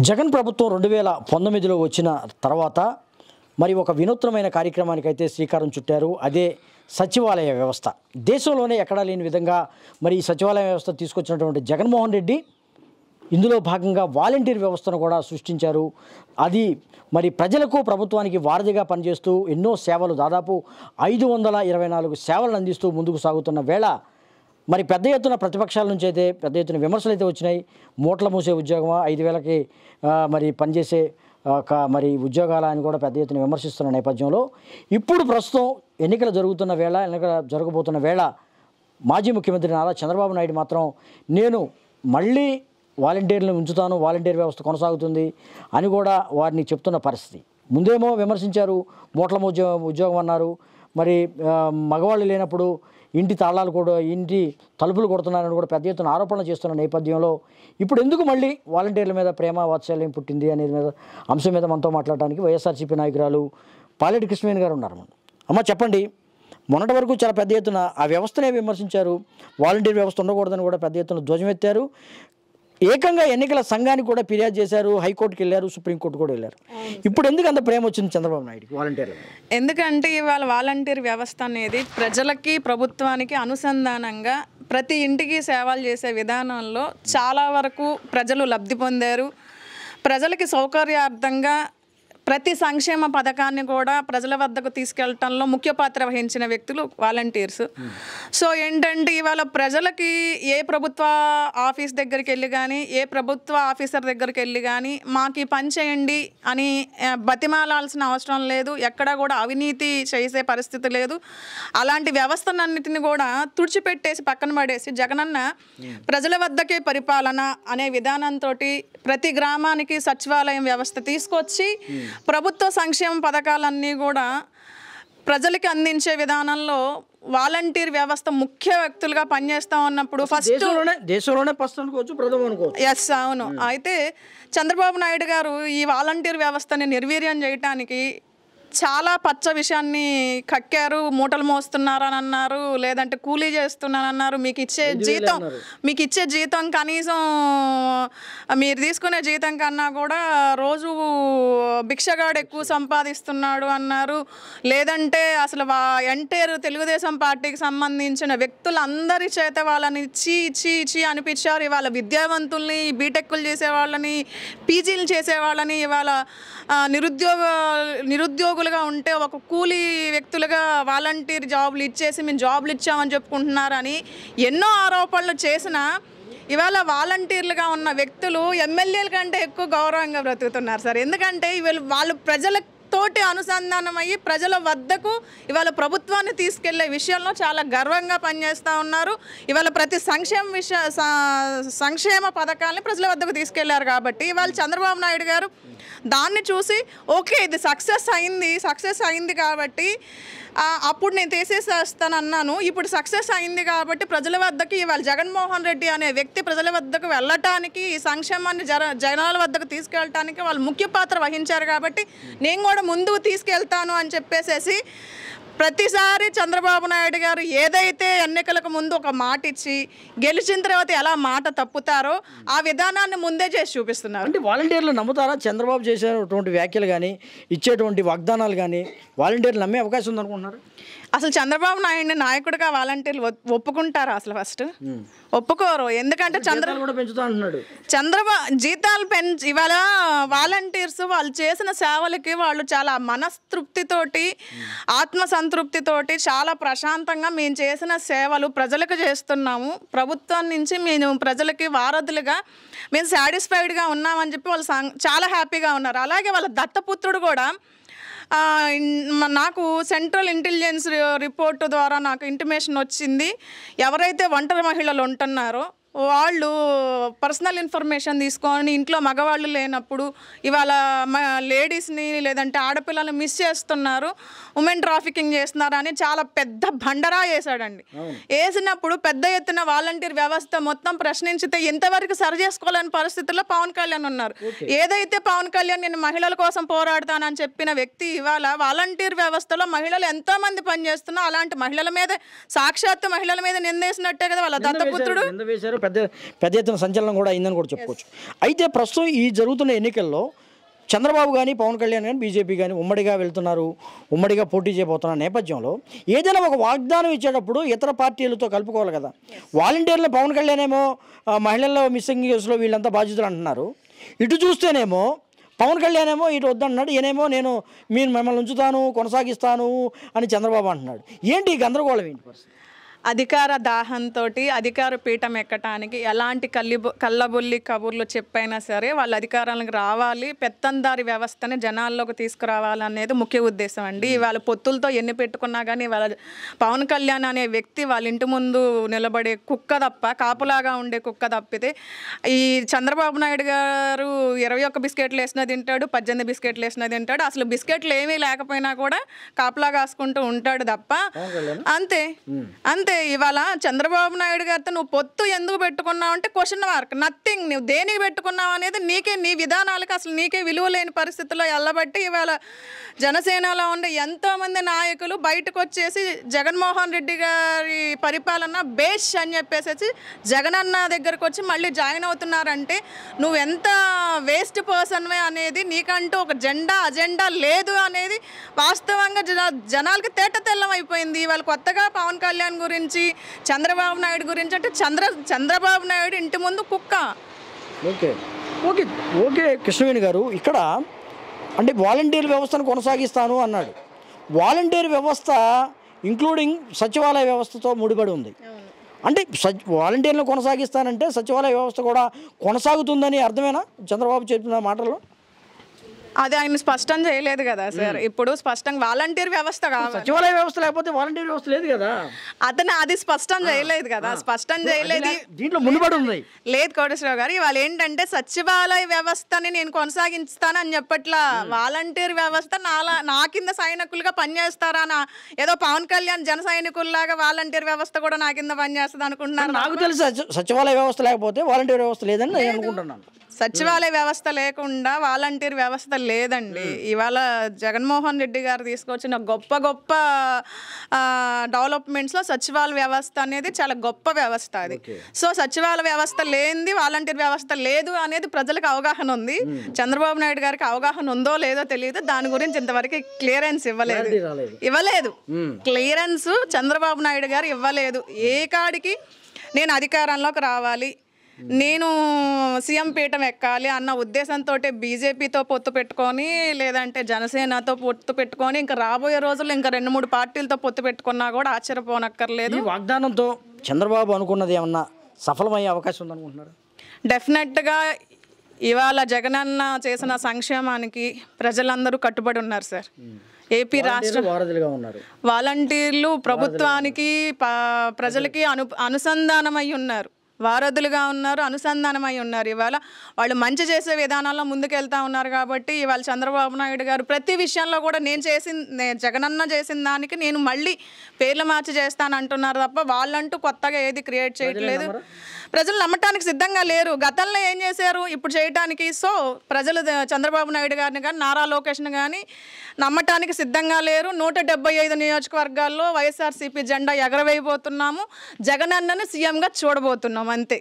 జగన్ ప్రభుత్వం 2019లో వచ్చిన తర్వాత మరి ఒక వినూత్నమైన కార్యక్రమానికి అయితే శ్రీకారం చుట్టారు. అదే సచివాలయ వ్యవస్థ. దేశంలోనే ఎక్కడా లేని విధంగా మరి ఈ సచివాలయ వ్యవస్థ తీసుకొచ్చినటువంటి జగన్మోహన్ రెడ్డి ఇందులో భాగంగా వాలంటీర్ వ్యవస్థను కూడా సృష్టించారు. అది మరి ప్రజలకు ప్రభుత్వానికి వారధిగా పనిచేస్తూ ఎన్నో సేవలు దాదాపు 524 సేవలను అందిస్తూ ముందుకు సాగుతున్న వేళ మరి పెద్ద ఎత్తున ప్రతిపక్షాల నుంచి అయితే పెద్ద ఎత్తున విమర్శలు అయితే వచ్చినాయి. మూటల మూసే ఉద్యోగమా, 5,000కి మరి పనిచేసే మరి ఉద్యోగాల అని కూడా పెద్ద ఎత్తున విమర్శిస్తున్న నేపథ్యంలో ఇప్పుడు ప్రస్తుతం ఎన్నికలు జరగబోతున్న వేళ మాజీ ముఖ్యమంత్రి నారా చంద్రబాబు నాయుడు మాత్రం నేను మళ్ళీ వాలంటీర్లను ఉంచుతాను, వాలంటీర్ వ్యవస్థ కొనసాగుతుంది అని కూడా వారిని చెప్తున్న పరిస్థితి. ముందేమో విమర్శించారు, మూటల ఉద్యోగం అన్నారు. మరి మగవాళ్ళు లేనప్పుడు ఇంటి తాళాలు కూడా ఇంటి తలుపులు కొడుతున్నారని కూడా పెద్ద ఎత్తున ఆరోపణలు చేస్తున్న నేపథ్యంలో ఇప్పుడు ఎందుకు మళ్ళీ వాలంటీర్ల మీద ప్రేమ వాత్సల్యం పుట్టింది అనే అంశం మీద మనతో మాట్లాడడానికి వైఎస్ఆర్సీపీ నాయకురాలు పాలెటి కృష్ణవేణి గారు ఉన్నారు. అమ్మ చెప్పండి, మొన్నటి వరకు చాలా పెద్ద ఎత్తున ఆ వ్యవస్థనే విమర్శించారు, వాలంటీర్ వ్యవస్థ ఉండకూడదని కూడా పెద్ద ఎత్తున ధ్వజమెత్తారు. ఏకంగా ఎన్నికల సంఘానికి కూడా ఫిర్యాదు చేశారు, హైకోర్టుకి వెళ్ళారు, సుప్రీంకోర్టు కూడా వెళ్ళారు. ఇప్పుడు ఎందుకు అంత ప్రేమ వచ్చింది చంద్రబాబు నాయుడు వాలంటీర్లు? ఎందుకంటే ఇవాళ వాలంటీర్ వ్యవస్థ అనేది ప్రజలకి ప్రభుత్వానికి అనుసంధానంగా ప్రతి ఇంటికి సేవలు చేసే విధానంలో చాలా వరకు ప్రజలు లబ్ధి పొందారు. ప్రజలకి సౌకర్యార్థంగా ప్రతి సంక్షేమ పథకాన్ని కూడా ప్రజల వద్దకు తీసుకెళ్లటంలో ముఖ్య పాత్ర వహించిన వ్యక్తులు వాలంటీర్స్. సో ఏంటంటే ఇవాళ ప్రజలకి ఏ ప్రభుత్వ ఆఫీస్ దగ్గరికి వెళ్ళి కానీ ఏ ప్రభుత్వ ఆఫీసర్ దగ్గరికి వెళ్ళి కానీ మాకు ఈ పని చేయండి అని బతిమాలాల్సిన అవసరం లేదు, ఎక్కడా కూడా అవినీతి చేసే పరిస్థితి లేదు. అలాంటి వ్యవస్థనన్నిటిని కూడా తుడిచిపెట్టేసి పక్కన పడేసి జగనన్న ప్రజల వద్దకే పరిపాలన అనే విధానంతో ప్రతి గ్రామానికి సచివాలయం వ్యవస్థ తీసుకొచ్చి ప్రభుత్వ సంక్షేమ పథకాలన్నీ కూడా ప్రజలకి అందించే విధానంలో వాలంటీర్ వ్యవస్థ ముఖ్య వ్యక్తులుగా పనిచేస్తా ఉన్నప్పుడు దేశంలోనే ఫస్ట్ అనుకోవచ్చు, ప్రథమం అనుకోవచ్చు. ఎస్, అవును. అయితే చంద్రబాబు నాయుడు గారు ఈ వాలంటీర్ వ్యవస్థని నిర్వీర్యం చేయటానికి చాలా పచ్చ విషయాన్ని కక్కారు. మూటలు మోస్తున్నారని అన్నారు, లేదంటే కూలీ చేస్తున్నారన్నారు. మీకు ఇచ్చే జీతం కనీసం మీరు తీసుకునే జీతం కన్నా కూడా రోజు భిక్షగాడు ఎక్కువ సంపాదిస్తున్నాడు అన్నారు. లేదంటే అసలు ఎంటైర్ తెలుగుదేశం పార్టీకి సంబంధించిన వ్యక్తులందరి చేత వాళ్ళని చీ అనిపించారు. ఇవాళ విద్యావంతుల్ని, బీటెక్లు చేసేవాళ్ళని, పీజీలు చేసేవాళ్ళని ఇవాళ నిరుద్యోగులుగా ఉంటే ఒక కూలీ వ్యక్తులుగా వాలంటీర్ జాబులు ఇచ్చేసి మేము జాబులు ఇచ్చామని చెప్పుకుంటున్నారని ఎన్నో ఆరోపణలు చేసినా ఇవాళ వాలంటీర్లుగా ఉన్న వ్యక్తులు ఎమ్మెల్యేల కంటే ఎక్కువ గౌరవంగా బ్రతుకుతున్నారు సార్. ఎందుకంటే వాళ్ళు ప్రజలతోటి అనుసంధానం అయ్యి ప్రజల వద్దకు ఇవాళ ప్రభుత్వాన్ని తీసుకెళ్లే విషయంలో చాలా గర్వంగా పనిచేస్తూ ఉన్నారు. ఇవాళ ప్రతి సంక్షేమ పథకాలని ప్రజల వద్దకు తీసుకెళ్లారు. కాబట్టి ఇవాళ చంద్రబాబు నాయుడు గారు దాన్ని చూసి ఓకే ఇది సక్సెస్ అయింది కాబట్టి అప్పుడు నేను తీసేసేస్తానన్నాను, ఇప్పుడు సక్సెస్ అయింది కాబట్టి ప్రజల వద్దకి ఇవాళ జగన్మోహన్ రెడ్డి అనే వ్యక్తి ప్రజల వద్దకు వెళ్ళటానికి ఈ సంక్షేమాన్ని జనాల వద్దకు తీసుకెళ్ళటానికి వాళ్ళు ముఖ్య పాత్ర వహించారు. కాబట్టి నేను కూడా ముందుకు తీసుకెళ్తాను అని చెప్పేసేసి ప్రతిసారి చంద్రబాబు నాయుడు గారు ఏదైతే ఎన్నికలకు ముందు ఒక మాట ఇచ్చి గెలిచిన తర్వాత ఎలా మాట తప్పుతారో ఆ విధానాన్ని ముందే చేసి చూపిస్తున్నారు. అంటే వాలంటీర్లు నమ్ముతారా? చంద్రబాబు చేసేటువంటి వ్యాఖ్యలు కానీ ఇచ్చేటువంటి వాగ్దానాలు కానీ వాలంటీర్లు నమ్మే అవకాశం ఉందనుకుంటున్నారు? అసలు చంద్రబాబు నాయుడిని నాయకుడిగా వాలంటీర్లు ఒప్పుకుంటారా? అసలు ఫస్ట్ ఒప్పుకోరు. ఎందుకంటే జీతాలు ఇవాళ వాలంటీర్స్ వాళ్ళు చేసిన సేవలకి వాళ్ళు చాలా మనస్తృప్తితోటి, ఆత్మసంతృప్తితోటి చాలా ప్రశాంతంగా మేము చేసిన సేవలు ప్రజలకు చేస్తున్నాము, ప్రభుత్వం నుంచి మేము ప్రజలకి వారధులుగా మేము సాటిస్ఫైడ్గా ఉన్నామని చెప్పి వాళ్ళు చాలా హ్యాపీగా ఉన్నారు. అలాగే వాళ్ళ దత్తపుత్రుడు కూడా నాకు సెంట్రల్ ఇంటెలిజెన్స్ రిపోర్టు ద్వారా నాకు ఇంటిమేషన్ వచ్చింది, ఎవరైతే ఒంటరి మహిళలు ఉంటున్నారో వాళ్ళు పర్సనల్ ఇన్ఫర్మేషన్ తీసుకొని ఇంట్లో మగవాళ్ళు లేనప్పుడు ఇవాళ లేడీస్ని లేదంటే ఆడపిల్లల్ని మిస్ చేస్తున్నారు, ఉమెన్ ట్రాఫికింగ్ చేస్తున్నారు అని చాలా పెద్ద బండరా వేసాడండి. వేసినప్పుడు పెద్ద ఎత్తున వాలంటీర్ వ్యవస్థ మొత్తం ప్రశ్నించితే ఎంతవరకు సరి చేసుకోలేని పరిస్థితుల్లో పవన్ కళ్యాణ్ ఉన్నారు. ఏదైతే పవన్ కళ్యాణ్ నేను మహిళల కోసం పోరాడతానని చెప్పిన వ్యక్తి ఇవాళ వాలంటీర్ వ్యవస్థలో మహిళలు ఎంతోమంది పనిచేస్తున్నా అలాంటి మహిళల మీద సాక్షాత్తు మహిళల మీద నిందేసినట్టే కదా వాళ్ళ దత్తపుత్రుడు. పెద్ద పెద్ద ఎత్తున సంచలనం కూడా అయిందని కూడా చెప్పుకోవచ్చు. అయితే ప్రస్తుతం ఈ జరుగుతున్న ఎన్నికల్లో చంద్రబాబు కానీ పవన్ కళ్యాణ్ కానీ బీజేపీ కానీ ఉమ్మడిగా వెళ్తున్నారు, ఉమ్మడిగా పోటీ చేయబోతున్న నేపథ్యంలో ఏదైనా ఒక వాగ్దానం ఇచ్చేటప్పుడు ఇతర పార్టీలతో కలుపుకోవాలి కదా. వాలంటీర్లు పవన్ కళ్యాణ్ ఏమో మహిళల్లో మిస్సింగ్ కేసులో వీళ్ళంతా బాధ్యతలు అంటున్నారు, ఇటు చూస్తేనేమో పవన్ కళ్యాణ్ ఏమో ఇటు వద్దన్నాడు, ఈయనేమో మీరు మిమ్మల్ని ఉంచుతాను కొనసాగిస్తాను అని చంద్రబాబు అంటున్నాడు. ఏంటి ఈ గందరగోళం ఏంటి పరిస్థితి? అధికార దాహంతో అధికార పీఠం ఎక్కటానికి ఎలాంటి కళ్ళబొల్లి కబుర్లు చెప్పైనా సరే వాళ్ళు అధికారాలకు రావాలి, పెత్తందారి వ్యవస్థని జనాల్లోకి తీసుకురావాలనేది ముఖ్య ఉద్దేశం అండి. వాళ్ళ పొత్తులతో ఎన్ని పెట్టుకున్నా కానీ వాళ్ళ పవన్ కళ్యాణ్ అనే వ్యక్తి వాళ్ళ ఇంటి ముందు నిలబడే కుక్క తప్ప, కాపులాగా ఉండే కుక్క తప్పితే ఈ చంద్రబాబు నాయుడు గారు 21 బిస్కెట్లు వేసినా తింటాడు, 18 బిస్కెట్లు వేసినా తింటాడు. అసలు బిస్కెట్లు ఏమీ లేకపోయినా కూడా కాపులా కాసుకుంటూ ఉంటాడు తప్ప. అంతే అంతే. ఇవాళ చంద్రబాబు నాయుడు గారితో నువ్వు పొత్తు ఎందుకు పెట్టుకున్నావు అంటే క్వశ్చన్ మార్క్, నథింగ్. నువ్వు దేనికి పెట్టుకున్నావు అనేది నీకే, నీ విధానాలకు అసలు నీకే విలువ లేని పరిస్థితుల్లో ఎల్లబట్టి ఇవాళ జనసేనలో ఉండే ఎంతోమంది నాయకులు బయటకు వచ్చేసి జగన్మోహన్ రెడ్డి గారి పరిపాలన బేష్ అని చెప్పేసి జగనన్న దగ్గరకు వచ్చి మళ్ళీ జాయిన్ అవుతున్నారంటే నువ్వు ఎంత వేస్ట్ పర్సన్వే అనేది, నీకంటూ ఒక అజెండా లేదు అనేది వాస్తవంగా జనాలకి తేట తెల్లం అయిపోయింది. ఇవాళ కొత్తగా పవన్ కళ్యాణ్ గురించి, చంద్రబాబు నాయుడు గురించి అంటే చంద్రబాబు నాయుడు ఇంటి ముందు కుక్క. ఓకే ఓకే ఓకే కృష్ణవేణి గారు, ఇక్కడ అంటే వాలంటీర్ వ్యవస్థను కొనసాగిస్తాను అన్నాడు. వాలంటీర్ వ్యవస్థ ఇంక్లూడింగ్ సచివాలయ వ్యవస్థతో ముడిపడి ఉంది. అంటే వాలంటీర్లను కొనసాగిస్తానంటే సచివాలయ వ్యవస్థ కూడా కొనసాగుతుందని అర్థమేనా చంద్రబాబు చెప్పిన మాటల్లో? అది ఆయన స్పష్టం చేయలేదు కదా సార్. ఇప్పుడు స్పష్టంగా వాలంటీర్ వ్యవస్థ కావాలి, సచివాలయ వ్యవస్థ లేకపోతే వాలంటీర్ వ్యవస్థ లేదు కదా. అతను అది స్పష్టం చేయలేదు కదా, స్పష్టం చేయలేదు. దీంట్లో ముడిపడి ఉంది లేదు కోటేశ్వరరావు గారు. ఇవాళ ఏంటంటే సచివాలయ వ్యవస్థని నేను కొనసాగిస్తానని చెప్పట్లా, వాలంటీర్ వ్యవస్థ నా కింద సైనికులుగా పనిచేస్తారా, ఏదో పవన్ కళ్యాణ్ జన సైనికుల్లాగా వాలంటీర్ వ్యవస్థ కూడా నా కింద పనిచేస్తుంది అనుకుంటున్నారు. నాకు తెలిసి సచివాలయ వ్యవస్థ లేకపోతే వాలంటీర్ వ్యవస్థ లేదని నేను అనుకుంటున్నాను. సచివాలయ వ్యవస్థ లేకుండా వాలంటీర్ వ్యవస్థ లేదండి. ఇవాళ జగన్మోహన్ రెడ్డి గారు తీసుకొచ్చిన గొప్ప గొప్ప డెవలప్మెంట్స్లో సచివాలయ వ్యవస్థ అనేది చాలా గొప్ప వ్యవస్థ అది. సో సచివాలయ వ్యవస్థ లేనిది వాలంటీర్ వ్యవస్థ లేదు అనేది ప్రజలకు అవగాహన ఉంది. చంద్రబాబు నాయుడు గారికి అవగాహన ఉందో లేదో తెలియదు. దాని గురించి ఇంతవరకు క్లియరెన్స్ ఇవ్వలేదు. క్లియరెన్స్ చంద్రబాబు నాయుడు గారు ఇవ్వలేదు. ఏ కాడికి నేను అధికారంలోకి రావాలి, నేను సీఎం పీఠం ఎక్కాలి అన్న ఉద్దేశంతో బీజేపీతో పొత్తు పెట్టుకొని, లేదంటే జనసేనతో పొత్తు పెట్టుకొని, ఇంకా రాబోయే రోజుల్లో ఇంకా 2-3 పార్టీలతో పొత్తు పెట్టుకున్నా కూడా ఆశ్చర్యపోనక్కర్లేదు. ఈ వాగ్దానంతో చంద్రబాబు అనుకున్నది ఏమన్నా సఫలమయ్యే అవకాశం ఉందనుకుంటున్నారు? డెఫినెట్గా ఇవాళ జగనన్న చేసిన సంక్షేమానికి ప్రజలందరూ కట్టుబడి ఉన్నారు సార్. ఏపీ రాష్ట్ర వాలంటీర్లు ప్రభుత్వానికి ప్రజలకి అనుసంధానమై ఉన్నారు, వారధులుగా ఉన్నారు, అనుసంధానమై ఉన్నారు. ఇవాళ వాళ్ళు మంచి చేసే విధానాల్లో ముందుకెళ్తా ఉన్నారు. కాబట్టి ఇవాళ చంద్రబాబు నాయుడు గారు ప్రతి విషయంలో కూడా జగనన్న చేసిన దానికి నేను మళ్ళీ పేర్లు మార్చి చేస్తాను అంటున్నారు తప్ప వాళ్ళంటూ కొత్తగా ఏది క్రియేట్ చేయట్లేదు. ప్రజలు నమ్మటానికి సిద్ధంగా లేరు. గతంలో ఏం చేశారు ఇప్పుడు చేయటానికి. సో ప్రజలు చంద్రబాబు నాయుడు గారిని కానీ నారా లోకేష్ని కానీ నమ్మటానికి సిద్ధంగా లేరు. 175 నియోజకవర్గాల్లో వైఎస్ఆర్సీపీ జెండా ఎగరవేయబోతున్నాము, జగనన్నని సీఎంగా చూడబోతున్నాం అంతే.